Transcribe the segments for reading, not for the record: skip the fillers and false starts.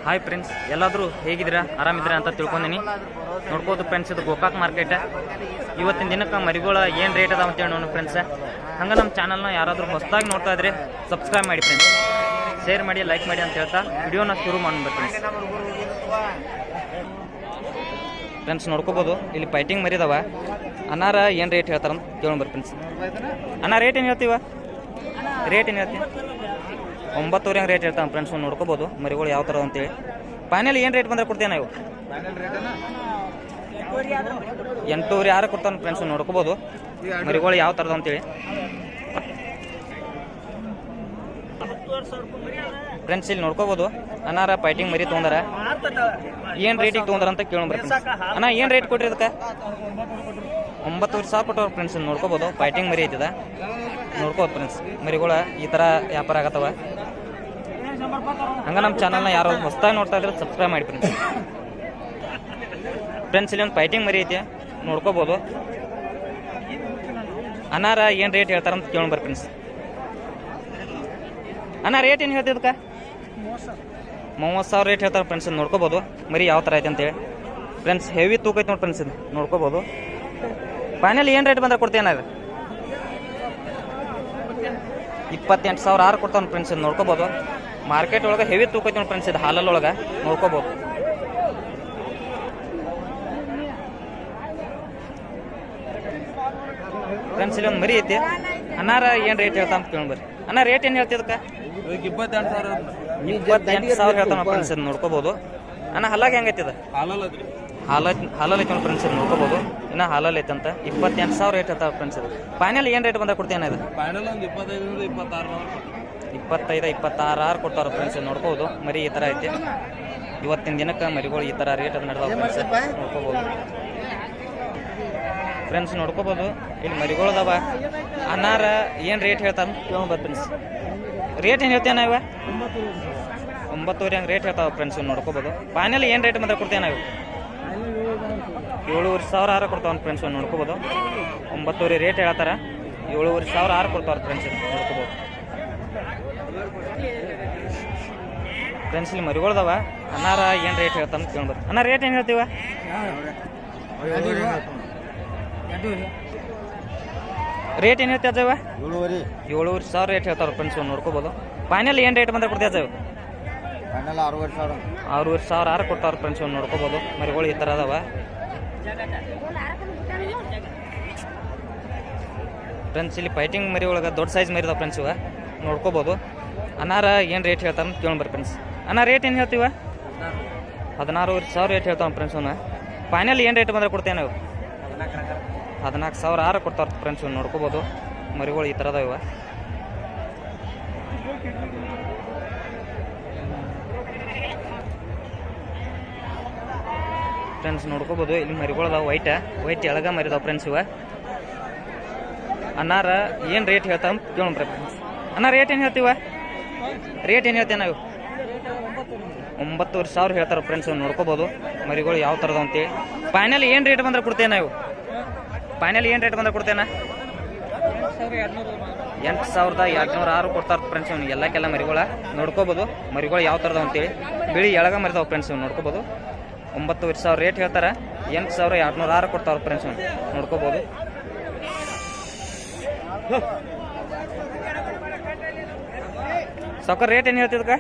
Hi friends, ಎಲ್ಲಾದರೂ ಹೇಗಿದ್ದೀರಾ, ಆರಾಮಿದ್ದೀರಾ ಅಂತ ತಿಳ್ಕೊಂಡಿನಿ. ನೋಡ್ಬೋದು ಫ್ರೆಂಡ್ಸ್, ಇದು ಗೋಕಾಕ್ ಮಾರ್ಕೆಟ್. ಇವತ್ತಿನ ದಿನಕ್ಕೆ ಮರಿಗಳ ಏನು ರೇಟ್ ಅದಾವ ಅಂತೇಳಿ ನೋಡೋಣ ಫ್ರೆಂಡ್ಸ್. ಹಂಗೆ ನಮ್ಮ ಚಾನಲ್ನ ಯಾರಾದರೂ ಹೊಸದಾಗಿ ನೋಡ್ತಾ ಇದ್ರೆ ಸಬ್ಸ್ಕ್ರೈಬ್ ಮಾಡಿ ಫ್ರೆಂಡ್ಸ್, ಶೇರ್ ಮಾಡಿ, ಲೈಕ್ ಮಾಡಿ ಅಂತ ಹೇಳ್ತಾ ವಿಡಿಯೋನ ಶುರು ಮಾಡೋಣ ಫ್ರೆಂಡ್ಸ್. ಫ್ರೆಂಡ್ಸ್ ನೋಡ್ಕೋಬೋದು, ಇಲ್ಲಿ ಫೈಟಿಂಗ್ ಮರಿದಾವ. ಅನ್ನಾರ ಏನು ರೇಟ್ ಹೇಳ್ತಾರಂತ ಕೇಳೋಣ ಫ್ರೆಂಡ್ಸ್. ಅನ್ನ ರೇಟ್ ಏನು ಹೇಳ್ತೀವ? ರೇಟ್ ಏನು ಹೇಳ್ತೀವಿ? 9,000 ರೇಟ್ ಹೇಳ್ತಾನೆ ಫ್ರೆಂಡ್ಸ್. ನೋಡ್ಕೋಬೋದು ಮರಿಗಳು ಯಾವ ಥರ ಅಂತೇಳಿ. ಫೈನಲ್ ಏನು ರೇಟ್ ಬಂದರೆ ಕೊಡ್ತೇವೆ ನಾವು? 8,600 ಕೊಡ್ತಾನೆ ಫ್ರೆಂಡ್ಸ್. ನೋಡ್ಕೋಬೋದು ಮರಿಗಳು ಯಾವ ಥರದ ಅಂತೇಳಿ. ಫ್ರೆಂಡ್ಸ್ ಇಲ್ಲಿ ನೋಡ್ಕೋಬೋದು, ಅನ್ನಾರ ಫೈಟಿಂಗ್ ಮರಿ ತೊಗೊಂಡಾರ. ಏನು ರೇಟಿಗೆ ತೊಗೊಂಡಾರ ಅಂತ ಕೇಳೋಣ ಫ್ರೆಂಡ್ಸ್. ಅಣ್ಣ ಏನು ರೇಟ್ ಕೊಟ್ರಿ ಅದಕ್ಕೆ? 9,000 ಕೊಟ್ಟವ್ರು ಫ್ರೆಂಡ್ಸ್. ನೋಡ್ಕೋಬೋದು ಫೈಟಿಂಗ್ ಮರಿ ಐತದ. ನೋಡ್ಕೋಬೋದು ಫ್ರೆಂಡ್ಸ್, ಮರಿಗಳ ಈ ಥರ ವ್ಯಾಪಾರ ಆಗತ್ತವ. ಹಂಗೆ ನಮ್ಮ ಚಾನಲ್ನ ಯಾರು ಹೊಸದಾಗಿ ನೋಡ್ತಾ ಇದ್ರೆ ಸಬ್ಸ್ಕ್ರೈಬ್ ಮಾಡಿ ಫ್ರೆಂಡ್ಸ್. ಫ್ರೆಂಡ್ಸ್ ಇಲ್ಲಿ ಒಂದು ಫೈಟಿಂಗ್ ಮರಿ ಐತಿ, ನೋಡ್ಕೋಬೋದು. ಅನ್ನಾರ ಏನು ರೇಟ್ ಹೇಳ್ತಾರಂತ ಕೇಳೋಣ ಫ್ರೆಂಡ್ಸ್. ಅಣ್ಣ ರೇಟ್ ಏನು ಹೇಳ್ತಿದ್ದಕ್ಕ? 30,000 ರೇಟ್ ಹೇಳ್ತಾರೆ ಫ್ರೆಂಡ್ಸ್. ನೋಡ್ಕೋಬೋದು ಮರಿ ಯಾವ ಥರ ಐತೆ ಅಂತೇಳಿ. ಫ್ರೆಂಡ್ಸ್ ಹೆವಿ ತೂಕ ಐತೆ ನೋಡಿ ಫ್ರೆಂಡ್ಸ್. ಇದು ನೋಡ್ಕೋಬೋದು. ಫೈನಲ್ ಏನು ರೇಟ್ ಬಂದ್ರೆ ಕೊಡ್ತೇನೆ? 28,600 ಕೊಡ್ತಾನೆ ಫ್ರೆಂಡ್ಸ್. ನೋಡ್ಕೋಬೋದು ಮಾರ್ಕೆಟ್ ಒಳಗೆ ಹೆವಿ ತೂಕ ಐತೆ ನೋಡಿ ಫ್ರೆಂಡ್ಸ್. ಇದು ಹಾಲಲ್ಲೊಳಗೆ ನೋಡ್ಕೋಬೋದು. ಫ್ರೆಂಡ್ಸ್ ಇಲ್ಲಿ ಒಂದು ಮರಿ ಐತಿ. ಅನ್ನಾರ ಏನು ರೇಟ್ ಹೇಳ್ತಾ ಅಂತ ಕೇಳ್ಬರ್ರಿ. ಅಣ್ಣ ರೇಟ್ ಏನು ಹೇಳ್ತಿದ್ದಕ್ಕ? 28,000 ಹೇಳ್ತಾನ ಫ್ರೆಂಡ್ಸ್. ನೋಡ್ಕೋಬೋದು. ಅಣ್ಣ ಹಲ್ಲಾಗ ಹೆಂಗೈತಿದ? ಹಾಲಲ್ಲಿ ಐತೆ ಫ್ರೆಂಡ್ಸ್. ನೋಡ್ಕೋಬೋದು ಇನ್ನು ಹಾಲಲ್ಲಿ ಐತೆ ಅಂತ. 28,000 ರೇಟ್ ಹೇಳ್ತಾವ ಫ್ರೆಂಡ್ಸ್. ಇದು ಫೈನಲ್ ಏನು ರೇಟ್ ಬಂದಾಗ ಕೊಡ್ತೇನೆ? ಇದು 25,000-26,000 ಕೊಡ್ತಾವ್ರ ಫ್ರೆಂಡ್ಸ್. ನೋಡ್ಕೋಬೋದು ಮರಿ ಈ ಥರ ಐತಿ. ಇವತ್ತಿನ ದಿನಕ್ಕೆ ಮರಿಗಳು ಈ ಥರ ರೇಟ್ ಅದು ನಡೆದಾವ ಫ್ರೆಂಡ್ಸ್. ನೋಡ್ಕೋಬೋದು ಫ್ರೆಂಡ್ಸ್. ನೋಡ್ಕೋಬೋದು ಇಲ್ಲಿ ಮರಿಗಳು ಅದಾವ. ಅನ್ನಾರ ಏನು ರೇಟ್ ಹೇಳ್ತಾನೆ ಕೇಳ್ಬೋದು ಫ್ರೆಂಡ್ಸ್. ರೇಟ್ ಏನು ಹೇಳ್ತೇವೆ ನಾವು? 9,000 ರೇಟ್ ಹೇಳ್ತಾವ ಫ್ರೆಂಡ್ಸ್. ನೋಡ್ಕೋಬೋದು ಫೈನಲ್ ಏನು ರೇಟ್ ಬಂದ್ರೆ ಕೊಡ್ತೇವೆ ನಾವು? 7,500 ಕೊಡ್ತಾವ ಫ್ರೆಂಡ್ಸ್. ನೋಡ್ಕೋಬೋದು 9,000 ರೇಟ್ ಹೇಳ್ತಾರ. 7,500 ಕೊಡ್ತಾವ್ರ ಫ್ರೆಂಡ್ಸ್. ನೋಡ್ಕೋಬೋದು ಫ್ರೆಂಡ್ಸ್ ಇಲ್ಲಿ ಮರಿಗಳದಾವ. ಅನ್ನಾರ ಏನು ರೇಟ್ ಹೇಳ್ತಾನೆ ಕೇಳ್ಬೋದು. ಅನ್ನ ರೇಟ್ ಏನು ಹೇಳ್ತೀವ? ರೇಟ್ ಏನು ಹೇಳ್ತಾ ಇದ್ದಾವೆ? 7,500 ರೇಟ್ ಹೇಳ್ತಾರ ಫ್ರೆಂಡ್ಸ್. ನೋಡ್ಕೋಬೋದು ಫೈನಲ್ ಏನು ರೇಟ್ ಬಂದ್ರೆ ಕೊಡ್ತಾ ಇದ್ದಾವೆ? 6,500 ಕೊಡ್ತಾವ್ರ ಫ್ರೆಂಡ್ಸ್. ನೋಡ್ಕೋಬೋದು ಮರಿಗಳು ಈ ಥರ ಅದಾವ ಫ್ರೆಂಡ್ಸ್. ಇಲ್ಲಿ ಫೈಟಿಂಗ್ ಮರಿ ಒಳಗೆ ದೊಡ್ಡ ಸೈಜ್ ಮರಿ ಇದಾವೆ ಫ್ರೆಂಡ್ಸ್. ಇವ ನೋಡ್ಕೋಬೋದು. ಅನ್ನಾರ ಏನು ರೇಟ್ ಹೇಳ್ತಾನೆ ಕೇಳ್ಬರ್ರಿ ಫ್ರೆಂಡ್ಸ್. ಅನ್ನ ರೇಟ್ ಏನು ಹೇಳ್ತೀವ? 16,500 ರೇಟ್ ಹೇಳ್ತಾವ ಫ್ರೆಂಡ್ಸ್. ಫೈನಲ್ ಏನು ರೇಟ್ ಬಂದ್ರೆ ಕೊಡ್ತೇವೆ ನಾವು? 14,000 ಕೊಡ್ತಾವ್ರ ಫ್ರೆಂಡ್ಸ್. ನೋಡ್ಕೋಬೋದು ಮರಿಗಳು ಈ ಥರದ ಇವ. ಫ್ರೆಂಡ್ಸ್ ನೋಡ್ಕೋಬೋದು ಇಲ್ಲಿ ಮರಿಗಳದಾವ. White ಎಳಗ ಮರಿದಾವ friends. ಇವ ಅನ್ನಾರ ಏನು ರೇಟ್ ಹೇಳ್ತಾವ ಕೇಳೋಣ ಫ್ರೆಂಡ್ಸ್. ಅನ್ನ ರೇಟ್ ಏನು ಹೇಳ್ತೀವ? ರೇಟ್ ಏನು ಹೇಳ್ತೇವೆ ನಾವು? 9,000 ಹೇಳ್ತಾರೆ ಫ್ರೆಂಡ್ಸ್. ನೋಡ್ಕೋಬೋದು ಮರಿಗಳು ಯಾವ ಥರದ ಅಂತೇಳಿ. ಫೈನಲ್ ಏನು ರೇಟ್ ಬಂದ್ರೆ ಕೊಡ್ತೇವೆ ನಾವು? ಫೈನಲ್ ಏನು ರೇಟ್ ಬಂದ್ರೆ ಕೊಡ್ತೇನೆ? 8,206 ಕೊಡ್ತಾರೆ ಫ್ರೆಂಡ್ಸ್. ಎಲ್ಲಕ್ಕೆಲ್ಲ ಮರಿಗಳ ನೋಡ್ಕೋಬೋದು ಮರಿಗಳು ಯಾವ ಥರದ ಅಂತೇಳಿ. ಬಿಳಿ ಎಳಗ ಮರಿದಾವ ಫ್ರೆಂಡ್ಸ್. ನೋಡ್ಕೋಬೋದು 9,000 ರೇಟ್ ಹೇಳ್ತಾರೆ. 8,206 ಕೊಡ್ತಾವ್ರ ಫ್ರೆಂಡ್ಸ್. ನೋಡ್ಕೋಬೋದು. ಸಾವ್ಕಾರ ರೇಟ್ ಏನು ಹೇಳ್ತಿದ್ದಕ್ಕ?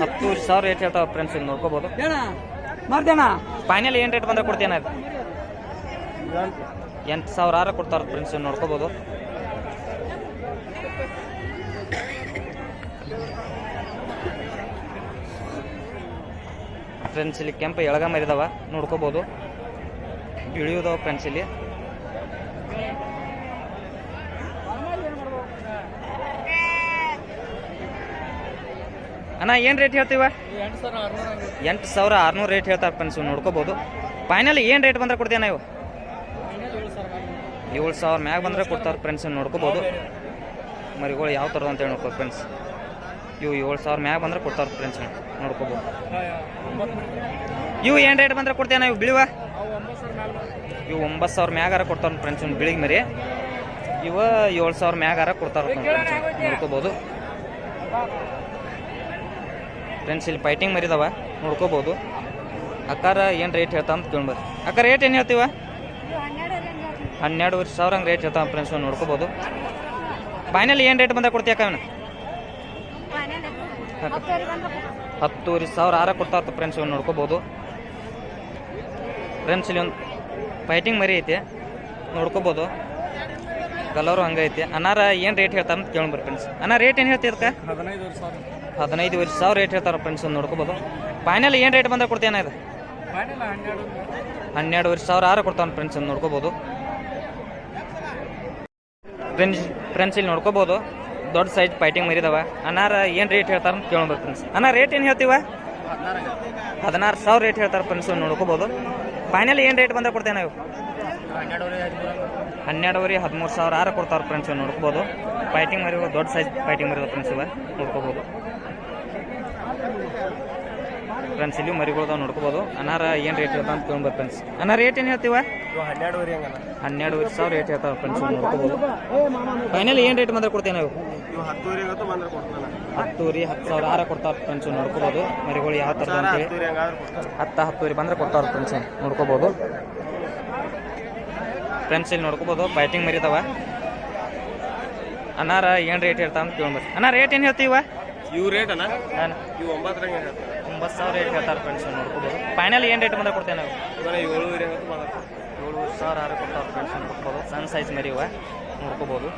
10,000 ರೇಟ್ ಹೇಳ್ತಾವ ಫ್ರೆಂಡ್ಸ್. ನೋಡ್ಕೋಬೋದು. ಫೈನಲ್ ಏನು ರೇಟ್ ಬಂದ್ರೆ ಕೊಡ್ತೇನೆ? 8,000 ಕೊಡ್ತಾರ ಫ್ರೆಂಡ್ಸ್. ನೋಡ್ಕೋಬೋದು. ಫ್ರೆಂಡ್ಸ್ ಇಲ್ಲಿ ಕೆಂಪು ಎಳಗ ಮರಿದಾವ. ನೋಡ್ಕೋಬೋದು ಇಳಿಯೋದವ ಫ್ರೆಂಡ್ಸ್. ಇಲ್ಲಿ ಅಣ್ಣ ಏನು ರೇಟ್ ಹೇಳ್ತೀವ? 8,600 ರೇಟ್ ಹೇಳ್ತಾರೆ ಫ್ರೆಂಡ್ಸ್. ನೋಡ್ಕೋಬೋದು ಫೈನಲ್ ಏನು ರೇಟ್ ಬಂದ್ರೆ ಕೊಡ್ತೇವೆ ನಾವು? 7,000 ಮ್ಯಾಗ ಬಂದರೆ ಕೊಡ್ತಾರೆ ಫ್ರೆಂಡ್ಸ್. ನೋಡ್ಕೋಬೋದು ಮರಿಗಳು ಯಾವ ಥರದ ಅಂತೇಳಿ ನೋಡ್ಕೋ ಫ್ರೆಂಡ್ಸ್. ಇವು 7,000 ಮ್ಯಾಗ ಬಂದರೆ ಕೊಡ್ತಾರೆ ಫ್ರೆಂಡ್ಸ್. ನೋಡ್ಕೋಬೋದು. ಇವು ಏನು ರೇಟ್ ಬಂದರೆ ಕೊಡ್ತೇವೆ ನಾವು? ಬಿಳಿವ ಇವು 9,000 ಮ್ಯಾಗಾರ ಕೊಡ್ತಾರೆ ಫ್ರೆಂಡ್ಸ್. ಬಿಳಿಗೆ ಮರಿ ಇವ 7,000 ಮ್ಯಾಗಾರ ಕೊಡ್ತಾರೆ ನೋಡ್ಕೋಬೋದು. ಫ್ರೆಂಡ್ಸ್ ಇಲ್ಲಿ ಫೈಟಿಂಗ್ ಮರಿದವ ನೋಡ್ಕೋಬೋದು. ಅಕ್ಕಾರ ಏನು ರೇಟ್ ಹೇಳ್ತಾ ಅಂತ ಕೇಳ್ಬರ್ರಿ. ಅಕ್ಕ ರೇಟ್ ಏನು ಹೇಳ್ತೀವ? 12,000 ಹಂಗೆ ರೇಟ್ ಹೇಳ್ತಾವ ಫ್ರೆಂಡ್ಸ್, ನೋಡ್ಕೋಬೋದು. ಫೈನಲ್ ಏನು ರೇಟ್ ಬಂದಾಗ ಕೊಡ್ತೀಯ ಅಕ್ಕ ಅವನು? 10,000 ಆರ ಕೊಡ್ತಾ ಇರ್ತ ಫ್ರೆಂಡ್ಸ್, ಇವ್ನು ನೋಡ್ಕೋಬೋದು. ಫ್ರೆಂಡ್ಸ್ ಇಲ್ಲಿ ಒಂದು ಫೈಟಿಂಗ್ ಮರಿ ಐತೆ ನೋಡ್ಕೋಬೋದು. ಕಲರು ಹಂಗೆ ಐತೆ. ಅನ್ನಾರ ಏನು ರೇಟ್ ಹೇಳ್ತಾರೆ ಅಂತ ಕೇಳ್ಬರ್ರಿ ಫ್ರೆಂಡ್ಸ್. ಅಣ್ಣ ರೇಟ್ ಏನು ಹೇಳ್ತೀವಿ ಅದಕ್ಕೆ? 15,000 ರೇಟ್ ಹೇಳ್ತಾರೆ ಫ್ರೆಂಡ್ಸ್, ನೋಡ್ಕೋಬೋದು. ಫೈನಲ್ ಏನು ರೇಟ್ ಬಂದಾಗ ಕೊಡ್ತೇನೆ ಇದು? 12,000 ಆರ ಕೊಡ್ತಾನೆ ಫ್ರೆಂಡ್ಸ್, ನೋಡ್ಕೋಬೋದು. ಫ್ರೆಂಡ್ಸ್ ಇಲ್ಲಿ ನೋಡ್ಕೋಬೋದು ದೊಡ್ಡ ಸೈಜ್ ಫೈಟಿಂಗ್ ಮರಿದವ. ಅನ್ನಾರ ಏನು ರೇಟ್ ಹೇಳ್ತಾರೆ ಅಂತ ಕೇಳ್ಬೇಕು ಫ್ರೆಂಡ್ಸ್. ಅಣ್ಣ ರೇಟ್ ಏನು ಹೇಳ್ತೀವ? 16,000 ರೇಟ್ ಹೇಳ್ತಾರೆ ಫ್ರೆಂಡ್ಸ್, ನೋಡ್ಕೋಬೋದು. ಫೈನಲ್ ಏನು ರೇಟ್ ಬಂದಾಗ ಕೊಡ್ತೇವೆ ನಾವು? 12,000 13,000 ಆರ ಕೊಡ್ತಾರೆ ಫ್ರೆಂಡ್ಸ್, ನೋಡ್ಕೋಬೋದು. ಫೈಟಿಂಗ್ ಮರಿ ದೊಡ್ಡ ಸೈಜ್ ಫೈಟಿಂಗ್ ಮರಿದ ಫ್ರೆಂಡ್ಸ್ ಇವ ನೋಡ್ಕೋಬೋದು. ಫ್ರೆಂಡ್ಸ್ ಇಲ್ಲಿ ಮರಿಗಳದ ನೋಡ್ಕೋಬೋದು. ಅನ್ನಾರ ಏನು ರೇಟ್ ಹೇಳ್ತಾ ಅಂತ ಕೇಳ್ಬೇಕು ಫ್ರೆಂಡ್ಸ್. ಅಣ್ಣ ರೇಟ್ ಏನು ಹೇಳ್ತೀವ? 12,000 ರೇಟ್ ಹೇಳ್ತಾರೆ ಫ್ರೆಂಡ್ಸ್, ನೋಡ್ಕೋಬೋದು. ಫೈನಲ್ ಏನು ರೇಟ್ ಬಂದ್ರೆ ಕೊಡ್ತೇವೆ ನಾವು? 10,000 ಆರ ಕೊಡ್ತಾರೆ ಫ್ರೆಂಡ್ಸ್, ನೋಡ್ಕೋಬೋದು. ಮರಿಗಳು ಯಾವ ಥರದ ಅಂತೇಳಿ 10,000 ಬಂದರೆ ಕೊಡ್ತಾರೆ ಫ್ರೆಂಡ್ಸ್, ನೋಡ್ಕೋಬೋದು. ಫ್ರೆಂಡ್ಸ್ ಇಲ್ಲಿ ನೋಡ್ಕೋಬೋದು ಫೈಟಿಂಗ್ ಮರಿದವ. ಅನ್ನಾರ ಏನು ರೇಟ್ ಹೇಳ್ತಾ ಅಂತ ಕೇಳ್ಬೇಕು. ಅಣ್ಣ ರೇಟ್ ಏನು ಹೇಳ್ತೀವ? ಇವು ರೇಟ್ ಅಣ್ಣ 9,000 ರೇಟ್ ಹೇಳ್ತಾರೆ ಫ್ರೆಂಡ್ಸ್, ನೋಡ್ಕೋಬೋದು. ಫೈನಲ್ ಏನು ರೇಟ್ ಬಂದಾಗ ಕೊಡ್ತೇವೆ ನಾವು? 7,000 ಆರ ಕೊಡ್ತಾರೆ ಫ್ರೆಂಡ್ಸ್, ನೋಡ್ಕೋಬೋದು. ಸಣ್ಣ ಸೈಜ್ ಮರಿ ಇವ ನೋಡ್ಕೋಬೋದು.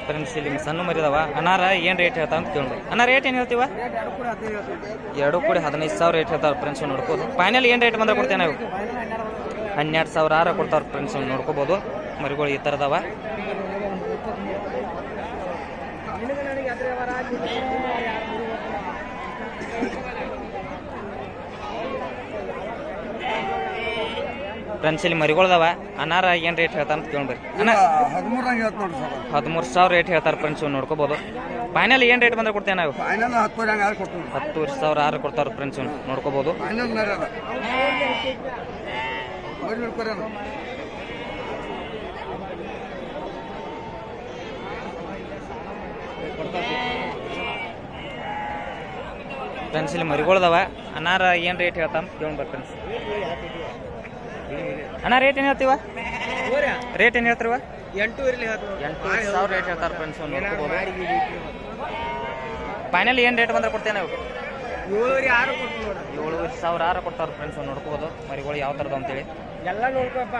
ಫ್ರೆಂಡ್ಸ್ ಇಲ್ಲಿ ಸಣ್ಣ ಮರಿದವ. ಅನ್ನಾರ ಏನು ರೇಟ್ ಹೇಳ್ತಾ ಅಂತ ಕೇಳ್ಬೇಕು. ಅಣ್ಣ ರೇಟ್ ಏನು ಹೇಳ್ತೀವ? 2 ಕೂಡಿ 15,000 ರೇಟ್ ಹೇಳ್ತಾರೆ ಫ್ರೆಂಡ್ಸ್, ನೋಡ್ಕೋಬೋದು. ಫೈನಲ್ ಏನು ರೇಟ್ ಬಂದ್ರೆ ಕೊಡ್ತೇವೆ ನಾವು? 12,000 ಆರ ಕೊಡ್ತಾರೆ ಫ್ರೆಂಡ್ಸ್, ನೋಡ್ಕೋಬೋದು. ಮರಿಗಳು ಈ ಥರದವ. ಫ್ರೆಂಡ್ಸ್ ಇಲ್ಲಿ ಮರಿಗಳದವ. ಅನ್ನಾರ ಏನು ರೇಟ್ ಹೇಳ್ತಾರೆ ಅಂತ ಕೇಳ್ಬೇಕು. ಅಣ್ಣ 13,000 ರೇಟ್ ಹೇಳ್ತಾರೆ ಫ್ರೆಂಡ್ಸ್, ನೋಡ್ಕೋಬೋದು. ಫೈನಲ್ ಏನು ರೇಟ್ ಬಂದ್ರೆ ಕೊಡ್ತೇವೆ ನಾವು? 10,000 ಆರ ಕೊಡ್ತಾರೆ ಫ್ರೆಂಡ್ಸ್, ನೋಡ್ಕೋಬೋದು. ಫ್ರೆಂಡ್ಸ್ ಇಲ್ಲಿ ಮರಿಗಳದವ. ಅನ್ನಾರ ಏನು ರೇಟ್ ಹೇಳ್ತಾ ಅಂತ ಕೇಳ್ಬೇಕು ಫ್ರೆಂಡ್ಸ್. ಅಣ್ಣ ರೇಟ್ ಏನು ಹೇಳ್ತೀವ? ರೇಟ್ ಏನು ಹೇಳ್ತೀವ? 8,000 ರೇಟ್ ಹೇಳ್ತಾರೆ ಫ್ರೆಂಡ್ಸ್, ನೋಡ್ಕೋಬೋದು. ಫೈನಲ್ ಏನು ರೇಟ್ ಬಂದ್ರೆ ಕೊಡ್ತೇವೆ ನಾವು? 7,000 ಆರ ಕೊಡ್ತಾರೆ ಫ್ರೆಂಡ್ಸ್, ನೋಡ್ಕೋಬೋದು. ಮರಿಗಳು ಯಾವ ಥರದ ಅಂತೇಳಿ ಎಲ್ಲ ನೋಡ್ಕೊಪ್ಪ.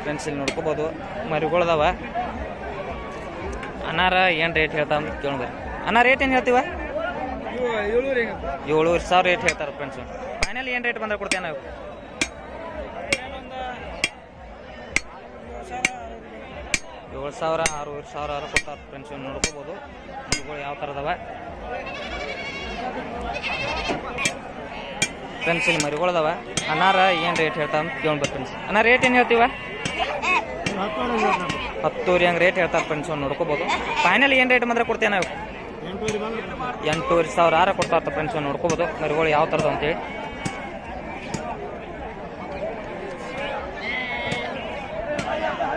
ಫ್ರೆಂಡ್ಸ್ ಇಲ್ಲಿ ನೋಡ್ಕೋಬೋದು ಮರಿಗಳದವ. ಅನ್ನಾರ ಏನು ರೇಟ್ ಹೇಳ್ತಾ ಅಂತ ಕೇಳ್ಬೇಕು. ಅಣ್ಣ ರೇಟ್ ಏನು ಹೇಳ್ತೀವ? 7,000 ರೇಟ್ ಹೇಳ್ತಾರೆ ಫ್ರೆಂಡ್ಸ್. ಫೈನಲ್ ಏನು ರೇಟ್ ಬಂದ್ರೆ ಕೊಡ್ತೇವೆ ನಾವು? 7,000 6,000 ಕೊಡ್ತಾರೆ ಫ್ರೆಂಡ್ಸ್, ನೋಡ್ಕೋಬೋದು. ಮರಿಗಳು ಯಾವ ಥರದವ. ಫ್ರೆಂಡ್ಸ್ ಇಲ್ಲಿ ಮರಿಗಳದವ. ಅನ್ನಾರ ಏನು ರೇಟ್ ಹೇಳ್ತಾ ಅಂತ ಕೇಳ್ಬೇಕು ಫ್ರೆಂಡ್ಸ್. ಅಣ್ಣ ರೇಟ್ ಏನು ಹೇಳ್ತೀವ? 10,000 ಹಂಗೆ ರೇಟ್ ಹೇಳ್ತಾರೆ ಫ್ರೆಂಡ್ಸ್, ನೋಡ್ಕೋಬೋದು. ಫೈನಲ್ ಏನು ರೇಟ್ ಬಂದ್ರೆ ಕೊಡ್ತೇವೆ ನಾವು? 8,000 ಆರ ಕೊಡ್ತಾ ಫ್ರೆಂಡ್ಸ್, ನೋಡ್ಕೋಬೋದು. ಮರಿಗಳು ಯಾವ ಥರದ್ದು ಅಂತೇಳಿ.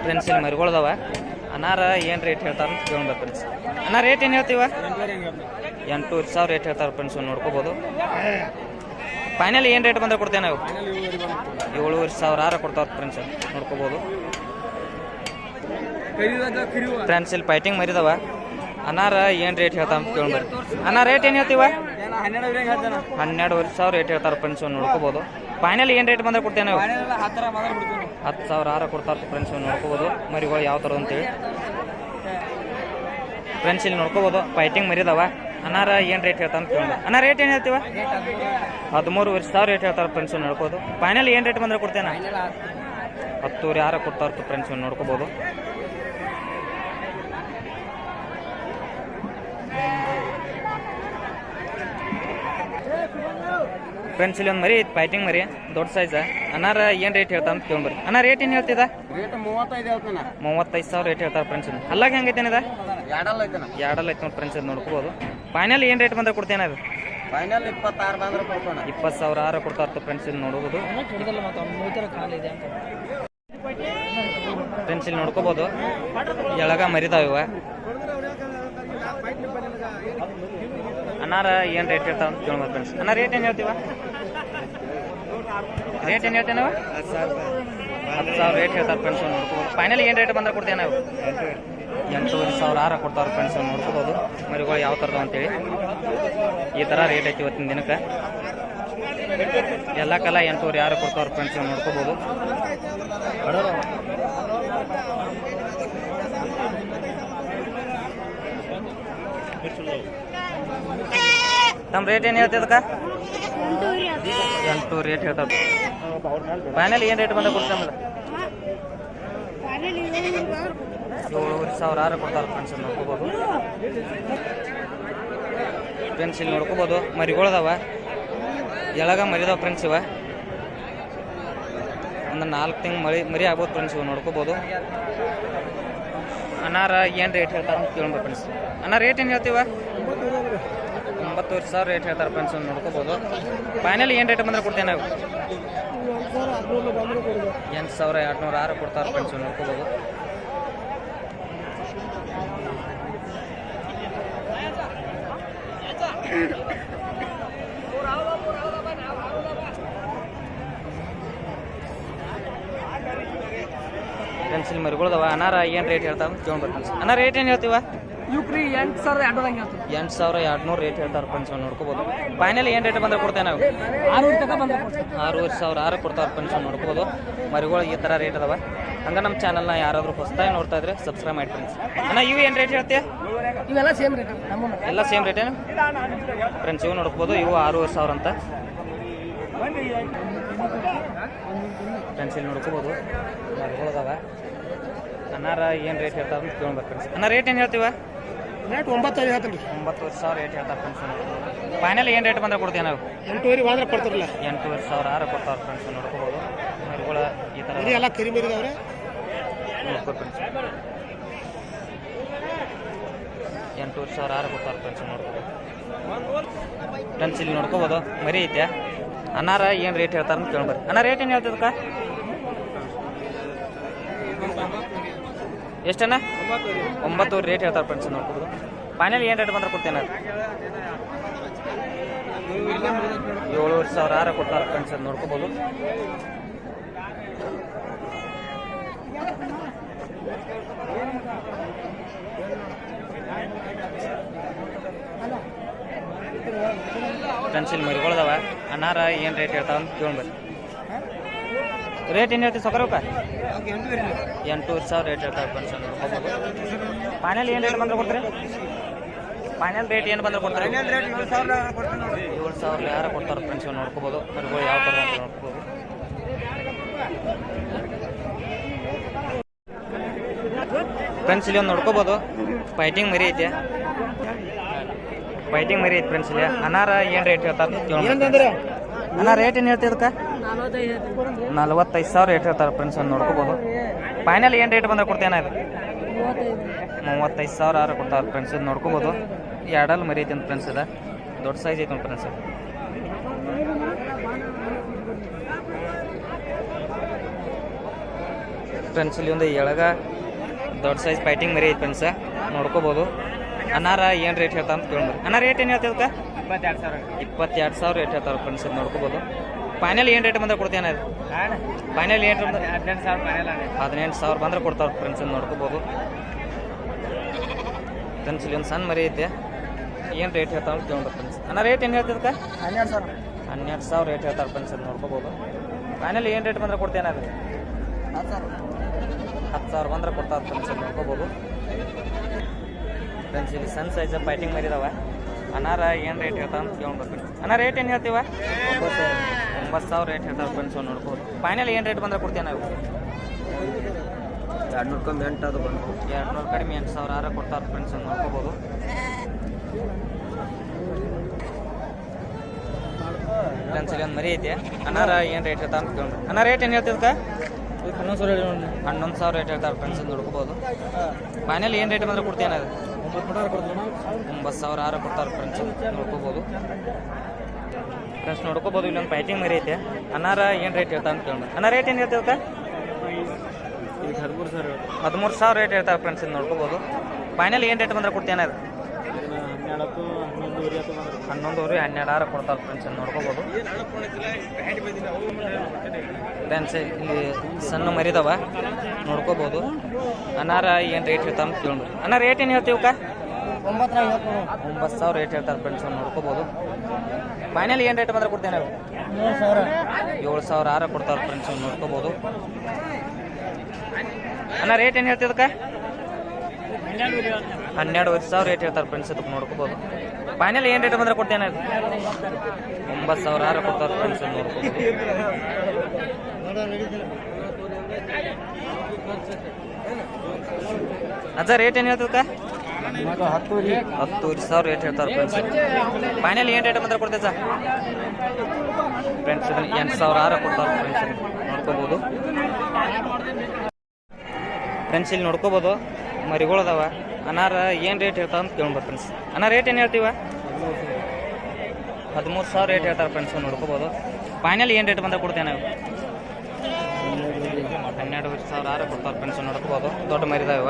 ಫ್ರೆಂಡ್ಸ್ ಇಲ್ಲಿ ಮರಿಗಳದವ. ಅನ್ನಾರ ಏನು ರೇಟ್ ಹೇಳ್ತಾರೆ ಅಂತ ಕೇಳ್ಬೇಕು ಫ್ರೆಂಡ್ಸ್. ಅಣ್ಣ ರೇಟ್ ಏನು ಹೇಳ್ತೀವ? 8,000 ರೇಟ್ ಹೇಳ್ತಾರೆ ಫ್ರೆಂಡ್ಸ್, ನೋಡ್ಕೋಬೋದು. ಫೈನಲ್ ಏನು ರೇಟ್ ಬಂದ್ರೆ ಕೊಡ್ತೇವೆ ನಾವು? 7,000 ಆರ ಕೊಡ್ತಾವೆ ಫ್ರೆಂಡ್ಸ್, ನೋಡ್ಕೋಬೋದು. ಫ್ರೆಂಡ್ಸ್ ಇಲ್ಲಿ ಫೈಟಿಂಗ್ ಮರಿದವ. ಅನ್ನಾರ ಏನು ರೇಟ್ ಹೇಳ್ತಾ ಅಂತ ಕೇಳ್ಬರ್ರಿ. ಅಣ್ಣ ರೇಟ್ ಏನು ಹೇಳ್ತೀವ? 12,000 ರೇಟ್ ಹೇಳ್ತಾರೆ ಫ್ರೆಂಡ್ಸ್, ನೋಡ್ಕೋಬೋದು. ಫೈನಲ್ ಏನು ರೇಟ್ ಬಂದ್ರೆ ಕೊಡ್ತೇವೆ ನಾವು? 10,000 ಆರ ಕೊಡ್ತಾರೆ ಫ್ರೆಂಡ್ಸ್, ನೋಡ್ಕೋಬೋದು. ಮರಿಗಳು ಯಾವ ಥರ ಅಂತೇಳಿ. ಫ್ರೆಂಡ್ಸ್ ಇಲ್ಲಿ ನೋಡ್ಕೋಬೋದು ಫೈಟಿಂಗ್ ಮರಿದವ. ಅನ್ನಾರ ಏನು ರೇಟ್ ಹೇಳ್ತಾ ಅಂತ ಕೇಳ್ಬೇಕು. ಅಣ್ಣ ರೇಟ್ ಏನು ಹೇಳ್ತೀವ? 13,000 ರೇಟ್ ಹೇಳ್ತಾರೆ ಫ್ರೆಂಡ್ಸ್, ನೋಡ್ಕೋಬೋದು. ಫೈನಲ್ ಏನು ರೇಟ್ ಬಂದ್ರೆ ಕೊಡ್ತೇನೆ? 10,000 ಆರ ಕೊಡ್ತಾರೆ ಫ್ರೆಂಡ್ಸ್, ನೋಡ್ಕೋಬೋದು. ಫ್ರೆಂಡ್ಸ್ ಇಲ್ಲಿ ಒಂದು ಮರಿ ಫೈಟಿಂಗ್ ಮರಿ ದೊಡ್ಡ ಸೈಜ್. ಅನ್ನಾರ ಏನು ರೇಟ್ ಹೇಳ್ತಾ ಅಂತ ಕೇಳ್ಬರ್ರಿ. ಅಣ್ಣ ರೇಟ್ ಏನು ಹೇಳ್ತಿದ? 35,000 ರೇಟ್ ಹೇಳ್ತಾರೆ ಫ್ರೆಂಡ್ಸ್. ಅಲ್ಲಾಗ ಹೆಂಗೈತೇನಿದ? 2 ಐತೆ ನೋಡಿ ಫ್ರೆಂಡ್ಸ್, ನೋಡ್ಕೋಬೋದು. ಫೈನಲ್ ಏನು ರೇಟ್ ಬಂದ್ರೆ ಕೊಡ್ತೇನೆ ಅದು? ಫೈನಲ್ 26 ಬಂದ್ರೆ ಕೊಡ್ತಾನೆ. 20,000 ಆರ ಕೊಡ್ತಾರೆ ಫ್ರೆಂಡ್ಸ್. ಇಲ್ಲಿ ನೋಡ್ಬೋದು ಫ್ರೆಂಡ್ಸ್, ಇಲ್ಲಿ ನೋಡ್ಕೋಬೋದು ಎಳಗ ಮರಿತಾವ ಇವ. ಅನ್ನಾರ ಏನು ರೇಟ್ ಹೇಳ್ತಾವ ಅಂತ ಕೇಳ್ಬೋದು ಫ್ರೆಂಡ್ಸ್. ಅನ್ನ ರೇಟ್ ಏನು ಹೇಳ್ತೀವ? ರೇಟ್ ಏನು ಹೇಳ್ತೇವೆ ನಾವು? 10,000 ರೇಟ್ ಹೇಳ್ತಾರೆ ಫ್ರೆಂಡ್ಸ್. ನೋಡ್ಕೋಬೋದು. ಫೈನಲ್ ಏನು ರೇಟ್ ಬಂದ್ರೆ ಕೊಡ್ತೇವೆ ನಾವು? 8,500 ಆರ ಕೊಡ್ತಾರೆ ಫ್ರೆಂಡ್ಸ್. ನೋಡ್ಕೋಬೋದು ಮರಿಗಳು ಯಾವ ಥರದವ ಅಂತೇಳಿ. ಈ ಥರ ರೇಟ್ ಐತಿ ಇವತ್ತಿನ ದಿನಕ್ಕೆ. ಎಲ್ಲ ಕಲ 8,500 ಆರ ಕೊಡ್ತಾರೆ ಫ್ರೆಂಡ್ಸ್. ನೋಡ್ಕೋಬೋದು. ತಮ್ಮ ರೇಟ್ ಏನು ಹೇಳ್ತಿದ್ದಕ್ಕ? 8 ರೇಟ್ ಹೇಳ್ತಾರೆ. ಫೈನಲ್ ಏನು ರೇಟ್ ಬಂದ ಕೊಡ್ತೀವಿ? 7,500 ಆರ ಕೊಡ್ತಾರೆ ಫ್ರೆಂಡ್ಸ್. ನೋಡ್ಕೋಬೋದು ಫ್ರೆಂಡ್ಸ್. ಇಲ್ಲಿ ನೋಡ್ಕೋಬೋದು ಮರಿಗಳದಾವ, ಎಳಗ ಮರಿದಾವ ಫ್ರೆಂಡ್ಸ್. ಇವ ಒಂದು 4 ತಿಂಗಳು ಮರಿ ಆಗ್ಬೋದು ಫ್ರೆಂಡ್ಸ್. ಇವು ನೋಡ್ಕೋಬೋದು. ಅನ್ನಾರ ಏನು ರೇಟ್ ಹೇಳ್ತಾರೆ ಅಂತ ಕೇಳ್ಬೋದು ಫ್ರೆಂಡ್ಸ್. ಅನ್ನ ರೇಟ್ ಏನು ಹೇಳ್ತೀವ? 9,000 ರೇಟ್ ಹೇಳ್ತಾರೆ ಫ್ರೆಂಡ್ಸ್. ನೋಡ್ಕೋಬೋದು. ಫೈನಲ್ ಏನು ರೇಟ್ ಬಂದ್ರೆ ಕೊಡ್ತೇವೆ ನಾವು? 8,200 ಆರ ಕೊಡ್ತಾರೆ ಫ್ರೆಂಡ್ಸ್. ನೋಡ್ಕೋಬೋದು. ಫ್ರೆಂಡ್ಸ್, ಇಲ್ಲಿ ಮರಿಗಳದವ. ಅನ್ನಾರ ಏನು ರೇಟ್ ಹೇಳ್ತಾರೆ ಅಂತ ಕೇಳ್ಬೋದು ಫ್ರೆಂಡ್ಸ್. ಅನ್ನ ರೇಟ್ ಏನು ಹೇಳ್ತೀವ? 8,200 ರೇಟ್ ಹೇಳ್ತಾರೆ ಫ್ರೆಂಡ್ಸ್. ನೋಡ್ಕೋಬೋದು. ಫೈನಲ್ ಏನು ರೇಟ್ ಬಂದ್ರೆ ಕೊಡ್ತೇವೆ ನಾವು? 6,500 ಆರ ಕೊಡ್ತಾರೆ ಫ್ರೆಂಡ್ಸ್. ನೋಡ್ಕೋಬೋದು. ಮರಿಗಳು ಈ ಥರ ರೇಟ್ ಅದಾವ. ಹಂಗೆ ನಮ್ಮ ಚಾನಲ್ನ ಯಾರಾದರೂ ಹೊಸದಾಗಿ ನೋಡ್ತಾ ಇದ್ರೆ ಸಬ್ಸ್ಕ್ರೈಬ್ ಮಾಡಿ ಫ್ರೆಂಡ್ಸ್. ಅಣ್ಣ ಇವು ಏನು ರೇಟ್ ಹೇಳ್ತೀಯ? ಇವೆಲ್ಲ ಸೇಮ್ ರೇಟ್. ಎಲ್ಲ ಸೇಮ್ ರೇಟೇನು ಫ್ರೆಂಡ್ಸ್? ಇವು ನೋಡ್ಕೋಬೋದು. ಇವು 6,500 ಅಂತ ಫ್ರೆಂಡ್ಸ್. ಇಲ್ಲಿ ನೋಡ್ಕೋಬೋದು ಮರಿಗಳದಾವ. ಅನ್ನಾರ ಏನು ರೇಟ್ ಹೇಳ್ತಾರೆ ಅಂತ ಕೇಳ್ಬೇಕು ಫ್ರೆಂಡ್ಸ್. ಅನ್ನ ರೇಟ್ ಏನು ಹೇಳ್ತೀವ? ರೇಟ್ 9,000 ಹೇಳ್ತೀನಿ. 9,000 ರೇಟ್ ಹೇಳ್ತಾರೆ ಫ್ರೆಂಡ್ಸ್. ಫೈನಲ್ ಏನು ರೇಟ್ ಬಂದ್ರೆ ಕೊಡ್ತೀವಿ ನಾವು? 8,500 ಬಂದ್ರೆ ಕೊಡ್ತಿರಲ್ಲ. 8,500 ಆರ ಕೊಡ್ತಾರೆ ಫ್ರೆಂಡ್ಸ್. ನೋಡ್ಕೋಬೋದು. ಮರಿಗಳು ಈ ಥರ ಎಲ್ಲ ಕರಿ ಮರಿದವ್ರೆ. ನೋಡ್ಕೋ ಫ್ರೆಂಡ್ಸ್. 8,500 ಆರ ಕೊಡ್ತಾರೆ ಫ್ರೆಂಡ್ಸ್. ನೋಡ್ಕೋಬೋದು ಫ್ರೆಂಡ್ಸ್. ಇಲ್ಲಿ ನೋಡ್ಕೋಬೋದು ಮರಿ ಐತೆ. ಅನ್ನಾರ ಏನು ರೇಟ್ ಹೇಳ್ತಾರೆ ಅಂತ ಕೇಳ್ಬರ್ರಿ. ಅನ್ನ ರೇಟ್ ಏನು ಹೇಳ್ತದಕ್ಕ? ಎಷ್ಟನ್ನ? 9,000 ರೇಟ್ ಹೇಳ್ತಾರೆ ಫ್ರೆಂಡ್ಸ್. ನೋಡ್ಕೋಬೋದು. ಫೈನಲ್ ಏನು ರೇಟ್ ಬಂದ್ರೆ ಕೊಡ್ತೇನೆ? 7,500 ಆರ ಕೊಡ್ತಾರೆ ಫ್ರೆಂಡ್ಸ್. ನೋಡ್ಕೋಬೋದು. ಫ್ರೆಂಡ್ಸ್, ಇಲ್ಲಿ ಮರಿಗಳದಾವ. ಅನ್ನಾರ ಏನು ರೇಟ್ ಹೇಳ್ತಾವ ಅಂತ ಕೇಳ್ಬರ್ರಿ. ರೇಟ್ ಏನು ಹೇಳ್ತೀವಿ ಸೊಕರಕ್ಕ? 8,500 ರೇಟ್ ಹೇಳ್ತಾರೆ ಫ್ರೆಂಡ್ಸ್. ನೋಡ್ಕೋಬೋದು. ಫೈನಲ್ ಏನು ರೇಟ್ ಬಂದ್ರೆ ಕೊಡ್ತೀರಿ? ಫೈನಲ್ ರೇಟ್ ಏನು ಬಂದ್ರೆ ಕೊಡ್ತಾರೆ? 7,000 ಯಾರ ಕೊಡ್ತಾರೆ ಫ್ರೆಂಡ್ಸ್. ನೋಡ್ಕೋಬೋದು. ಮರಿಗಳು ಯಾವ ಥರ ಅಂತ ನೋಡ್ಕೋಬೋದು. ಫ್ರೆಂಡ್ಸ್, ಇಲ್ಲಿ ಒಂದು ನೋಡ್ಕೋಬೋದು ಫೈಟಿಂಗ್ ಮರಿ ಐತೆ. ಫೈಟಿಂಗ್ ಮರಿ ಐತೆ ಫ್ರೆಂಡ್ಸ್. ಇಲ್ಲಿ ಅನ್ನಾರ ಏನು ರೇಟ್ ಹೇಳ್ತಾರೆ? ಅನ್ನ ರೇಟ್ ಏನು ಹೇಳ್ತೀವಿ ಅದಕ್ಕೆ? 45,000 ರೇಟ್ ಹೇಳ್ತಾರೆ ಫ್ರೆಂಡ್ಸ್. ನೋಡ್ಕೋಬೋದು. ಫೈನಲ್ ಏನು ರೇಟ್ ಬಂದ್ರೆ ಕೊಡ್ತೇನೆ? ಅದು 35,000 ಆರ ಕೊಡ್ತಾರೆ ಫ್ರೆಂಡ್ಸ್. ನೋಡ್ಕೋಬೋದು. ಎರಡಲ್ಲಿ ಮರಿ ಐತೆ ಅಂತ ಫ್ರೆಂಡ್ಸ್. ಇದೆ ದೊಡ್ಡ ಸೈಜ್ ಐತೆ ಫ್ರೆಂಡ್ಸ್. ಫ್ರೆಂಡ್ಸ್, ಇಲ್ಲಿ ಒಂದು ಎಳಗ ದೊಡ್ಡ ಸೈಜ್ ಫೈಟಿಂಗ್ ಮರಿ ಐತೆ ಫ್ರೆಂಡ್ಸ್. ನೋಡ್ಕೋಬೋದು. ಅನ್ನಾರ ಏನು ರೇಟ್ ಹೇಳ್ತಾರೆ ಅಂತ ಕೇಳ್ಬೋದು. ಅನ್ನ ರೇಟ್ ಏನು ಹೇಳ್ತೀವಿ ಅದಕ್ಕೆ? 22,000 ರೇಟ್ ಹೇಳ್ತಾರೆ ಫ್ರೆಂಡ್ಸ್. ನೋಡ್ಕೋಬೋದು. ಫೈನಲ್ ಏನು ರೇಟ್ ಬಂದ್ರೆ ಕೊಡ್ತೇನೆ? ಅದು ಫೈನಲ್ ಏನು? 18,000 ಬಂದ್ರೆ ಕೊಡ್ತಾರೆ ಫ್ರೆಂಡ್ಸ್. ನೋಡ್ಕೋಬೋದು. ಫ್ರೆಂಡ್ಸ್, ಇಲ್ಲಿ ಒಂದು ಸಣ್ಣ ಮರಿ ಐತೆ. ಏನು ರೇಟ್ ಹೇಳ್ತಾರೆ ಅಂತ ಕೇಳ್ಬೋದು ಫ್ರೆಂಡ್ಸ್. ಅನ್ನ ರೇಟ್ ಏನು ಹೇಳ್ತಿದ್ದಕ್ಕೆ? 12,000 ರೇಟ್ ಹೇಳ್ತಾರೆ ಫ್ರೆಂಡ್ಸ್. ನೋಡ್ಕೋಬೋದು. ಫೈನಲ್ ಏನು ರೇಟ್ ಬಂದ್ರೆ ಕೊಡ್ತೇನೆ? ಅದು 10,000 ಬಂದ್ರೆ ಕೊಡ್ತಾರೆ ಫ್ರೆಂಡ್ಸ್. ನೋಡ್ಕೋಬೋದು. ಫ್ರೆಂಡ್ಸ್, ಇಲ್ಲಿ ಸಣ್ಣ ಸೈಜ್ ಫೈಟಿಂಗ್ ಮರಿದಾವ. ಅನ್ನಾರ ಏನು ರೇಟ್ ಹೇಳ್ತಾರೆ ಅಂತ ಕೇಳ್ಬೇಕು. ಅನ್ನ ರೇಟ್ ಏನು ಹೇಳ್ತೀವ? 9,000 ರೇಟ್ ಹೇಳ್ತಾರೆ ಫ್ರೆಂಡ್ಸ್. ನೋಡ್ಬೋದು. ಫೈನಲ್ ಏನು ರೇಟ್ ಬಂದ್ರೆ ಕೊಡ್ತೇವೆ ನಾವು? 200 ಕಮ್ಮಿ 8 ಅದು ಬಂದು 200 ಕಡಿಮೆ 8,000 ಆರ ಕೊಡ್ತಾರೆ ಫ್ರೆಂಡ್ಸ್. ನೋಡ್ಕೋಬೋದು. ಫ್ರೆಂಡ್ಸ್, ಇಲ್ಲಿ ಒಂದು ಮರಿ ಐತೆ. ಅನ್ನಾರ ಏನು ರೇಟ್ ಹೇಳ್ತಾರೆ ಅಂತ ಕೇಳ್ಬೇಕು. ಅನ್ನ ರೇಟ್ ಏನು ಹೇಳ್ತಿದ್ದಕ್ಕೆ? 11,000 ರೇಟ್ ಹೇಳ್ತಾರೆ ಫ್ರೆಂಡ್ಸ್. ನೋಡ್ಕೋಬೋದು. ಫೈನಲ್ ಏನು ರೇಟ್ ಬಂದ್ರೆ ಕೊಡ್ತೇನೆ? ಅದು 9,000 ಕೊಡ್ತಾರೆ ಫ್ರೆಂಡ್ಸ್. ನೋಡ್ಕೋಬೋದು ಫ್ರೆಂಡ್ಸ್, ನೋಡ್ಕೋಬೋದು. ಇಲ್ಲೊಂದು ಫೈಟಿಂಗ್ ಮರಿ ಐತೆ. ಅನ್ನಾರ ಏನು ರೇಟ್ ಹೇಳ್ತಾ ಅಂತ ಕೇಳೋಣ. ಅನ್ನ ರೇಟ್ ಏನು ಹೇಳ್ತೇವೆ? 13,000 ರೇಟ್ ಹೇಳ್ತಾರೆ ಫ್ರೆಂಡ್ಸ್. ಇದು ನೋಡ್ಕೋಬೋದು. ಫೈನಲ್ ಏನು ರೇಟ್ ಬಂದ್ರೆ ಕೊಡ್ತೇನೆ? 11,000 12,000 ಕೊಡ್ತಾರೆ ಫ್ರೆಂಡ್ಸ್. ನೋಡ್ಕೋಬೋದು ಫ್ರೆಂಡ್ಸ್. ಇಲ್ಲಿ ಸಣ್ಣ ಮರಿದವ ನೋಡ್ಕೋಬೋದು. ಅನ್ನಾರ ಏನು ರೇಟ್ ಹೇಳ್ತಾ ಅಂತ ಕೇಳೋಣ. ಅನ್ನ ರೇಟ್ ಏನು ಹೇಳ್ತೀವಕ್ಕ? 9,000 ರೇಟ್ ಹೇಳ್ತಾರೆ ಫ್ರೆಂಡ್ಸ್. ನೋಡ್ಕೋಬೋದು. ಫೈನಲ್ ಏನು ರೇಟ್ ಬಂದ್ರೆ ಕೊಡ್ತೇನೆ? 7,000 ಕೊಡ್ತಾರೆ ಫ್ರೆಂಡ್ಸ್. ನೋಡ್ಕೋಬೋದು. ಅನ್ನ ರೇಟ್ ಏನು ಹೇಳ್ತಿದ್ದಕ್ಕ? 12,500 ರೇಟ್ ಹೇಳ್ತಾರೆ ಫ್ರೆಂಡ್ಸ್. ಇದಕ್ಕೆ ನೋಡ್ಕೋಬೋದು. ಫೈನಲ್ ಏನು ರೇಟ್ ಬಂದ್ರೆ ಕೊಡ್ತೇನೆ? 9,000 ಕೊಡ್ತಾರೆ ಫ್ರೆಂಡ್ಸ್. ನೋಡ್ಕೋಬೋದು. ಅಜ್ಜ ರೇಟ್ ಏನು ಹೇಳ್ತಕ್ಕ? 10,000 ರೇಟ್ ಹೇಳ್ತಾರೆ ಫ್ರೆಂಡ್ಸ್. ಫೈನಲ್ ಏನು ರೇಟ್ ಬಂದ್ರೆ ಕೊಡ್ತೇವೆ ಸರ್ ಫ್ರೆಂಡ್ಸ್? 8,000 ಕೊಡ್ತಾರೆ ಫ್ರೆಂಡ್ಸ್. ನೋಡ್ಕೋಬೋದು ಫ್ರೆಂಡ್ಸ್. ಇಲ್ಲಿ ನೋಡ್ಕೋಬೋದು ಮರಿಗಳದಾವ. ಅನಾರ ಏನು ರೇಟ್ ಹೇಳ್ತಾವ ಅಂತ ಕೇಳ್ಬೋದು ಫ್ರೆಂಡ್ಸ್. ಅನ್ನ ರೇಟ್ ಏನು ಹೇಳ್ತೀವ? 13,000 ರೇಟ್ ಹೇಳ್ತಾರೆ ಫ್ರೆಂಡ್ಸ್. ನೋಡ್ಕೋಬೋದು. ಫೈನಲ್ ಏನು ರೇಟ್ ಬಂದ್ರೆ ಕೊಡ್ತೇವೆ ನಾವು? 12,500 ಕೊಡ್ತಾರೆ ಫ್ರೆಂಡ್ಸ್. ನೋಡ್ಕೋಬೋದು. ದೊಡ್ಡ ಮರಿದಾವ.